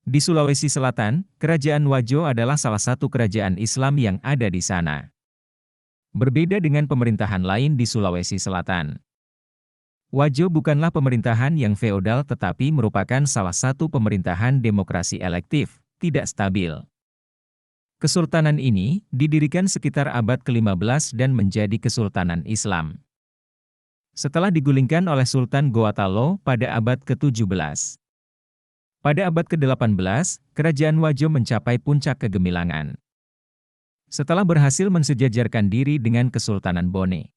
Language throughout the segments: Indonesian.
Di Sulawesi Selatan, Kerajaan Wajo adalah salah satu kerajaan Islam yang ada di sana. Berbeda dengan pemerintahan lain di Sulawesi Selatan. Wajo bukanlah pemerintahan yang feodal tetapi merupakan salah satu pemerintahan demokrasi elektif, tidak stabil. Kesultanan ini didirikan sekitar abad ke-15 dan menjadi Kesultanan Islam. Setelah digulingkan oleh Sultan Goatalo pada abad ke-17. Pada abad ke-18, Kerajaan Wajo mencapai puncak kegemilangan. Setelah berhasil mensejajarkan diri dengan Kesultanan Bone.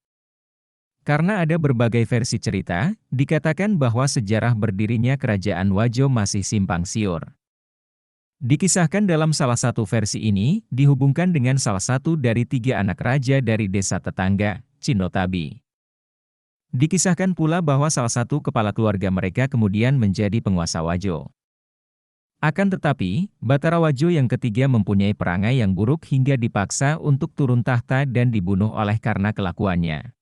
Karena ada berbagai versi cerita, dikatakan bahwa sejarah berdirinya Kerajaan Wajo masih simpang siur. Dikisahkan dalam salah satu versi ini, dihubungkan dengan salah satu dari 3 anak raja dari desa tetangga, Cinotabi. Dikisahkan pula bahwa salah satu kepala keluarga mereka kemudian menjadi penguasa Wajo. Akan tetapi, Batara Wajo yang ketiga mempunyai perangai yang buruk hingga dipaksa untuk turun tahta dan dibunuh oleh karena kelakuannya.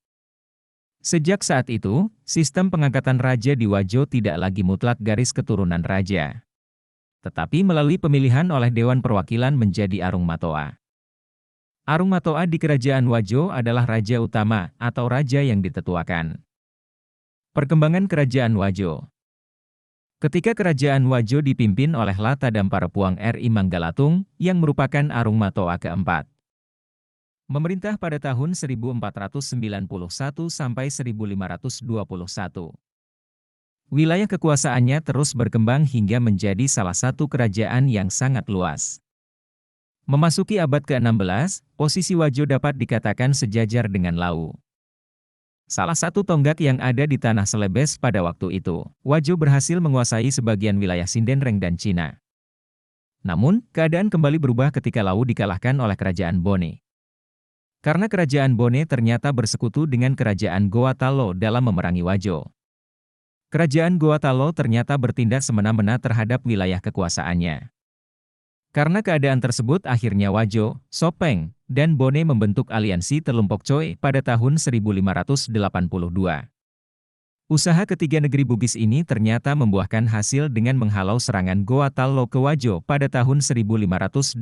Sejak saat itu, sistem pengangkatan raja di Wajo tidak lagi mutlak garis keturunan raja. Tetapi melalui pemilihan oleh Dewan Perwakilan menjadi Arung Matoa. Arung Matoa di Kerajaan Wajo adalah raja utama atau raja yang ditetuakan. Perkembangan Kerajaan Wajo. Ketika Kerajaan Wajo dipimpin oleh Lata Damparapuang RI Manggalatung, yang merupakan Arung Matoa keempat. Memerintah pada tahun 1491 sampai 1521. Wilayah kekuasaannya terus berkembang hingga menjadi salah satu kerajaan yang sangat luas. Memasuki abad ke-16, posisi Wajo dapat dikatakan sejajar dengan Lau. Salah satu tonggak yang ada di tanah Celebes pada waktu itu, Wajo berhasil menguasai sebagian wilayah Sindenreng dan Cina. Namun, keadaan kembali berubah ketika Lau dikalahkan oleh Kerajaan Bone. Karena Kerajaan Bone ternyata bersekutu dengan Kerajaan Goatalo dalam memerangi Wajo. Kerajaan Goatalo ternyata bertindak semena-mena terhadap wilayah kekuasaannya. Karena keadaan tersebut akhirnya Wajo, Sopeng, dan Bone membentuk aliansi Telumpok Coe pada tahun 1582. Usaha ketiga negeri Bugis ini ternyata membuahkan hasil dengan menghalau serangan Goatalo ke Wajo pada tahun 1585.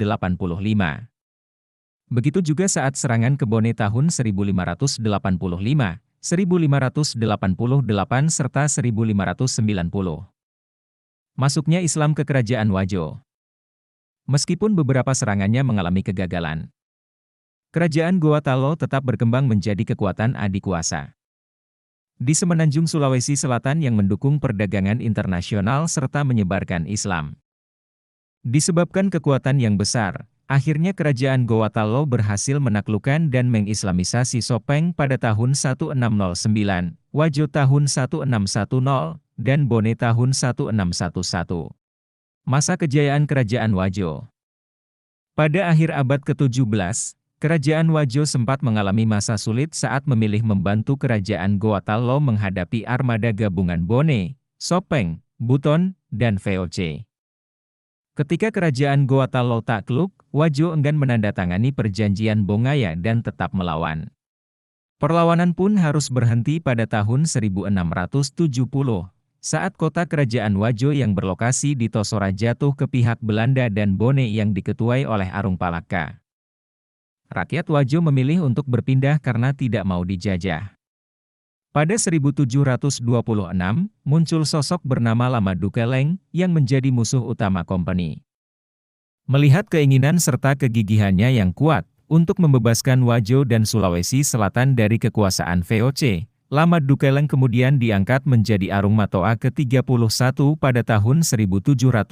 Begitu juga saat serangan ke Bone tahun 1585, 1588 serta 1590. Masuknya Islam ke Kerajaan Wajo. Meskipun beberapa serangannya mengalami kegagalan, Kerajaan Goatalo tetap berkembang menjadi kekuatan adikuasa di semenanjung Sulawesi Selatan yang mendukung perdagangan internasional serta menyebarkan Islam. Disebabkan kekuatan yang besar, akhirnya Kerajaan Goatalo berhasil menaklukkan dan mengislamisasi Sopeng pada tahun 1609, Wajo tahun 1610, dan Bone tahun 1611. Masa kejayaan Kerajaan Wajo. Pada akhir abad ke-17, Kerajaan Wajo sempat mengalami masa sulit saat memilih membantu Kerajaan Goatalo menghadapi armada gabungan Bone, Sopeng, Buton, dan VOC. Ketika Kerajaan Goatalo takluk, Wajo enggan menandatangani perjanjian Bongaya dan tetap melawan. Perlawanan pun harus berhenti pada tahun 1670. Saat kota Kerajaan Wajo yang berlokasi di Tosora jatuh ke pihak Belanda dan Bone yang diketuai oleh Arung Palaka. Rakyat Wajo memilih untuk berpindah karena tidak mau dijajah. Pada 1726, muncul sosok bernama Lama Dukeleng yang menjadi musuh utama kompeni. Melihat keinginan serta kegigihannya yang kuat untuk membebaskan Wajo dan Sulawesi Selatan dari kekuasaan VOC, Lama Dukeleng kemudian diangkat menjadi Arung Matoa ke-31 pada tahun 1736.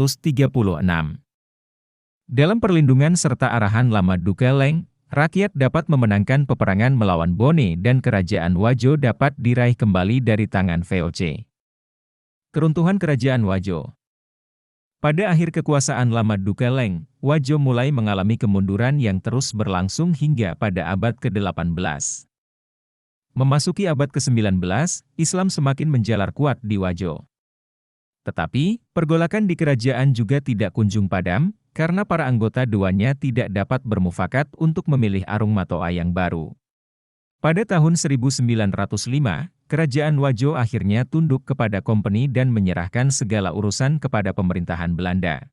Dalam perlindungan serta arahan Lama Dukeleng, rakyat dapat memenangkan peperangan melawan Bone dan Kerajaan Wajo dapat diraih kembali dari tangan VOC. Keruntuhan Kerajaan Wajo. Pada akhir kekuasaan Lama Dukeleng, Wajo mulai mengalami kemunduran yang terus berlangsung hingga pada abad ke-18. Memasuki abad ke-19, Islam semakin menjalar kuat di Wajo. Tetapi, pergolakan di kerajaan juga tidak kunjung padam, karena para anggota dewannya tidak dapat bermufakat untuk memilih Arung Matoa yang baru. Pada tahun 1905, Kerajaan Wajo akhirnya tunduk kepada kompeni dan menyerahkan segala urusan kepada pemerintahan Belanda.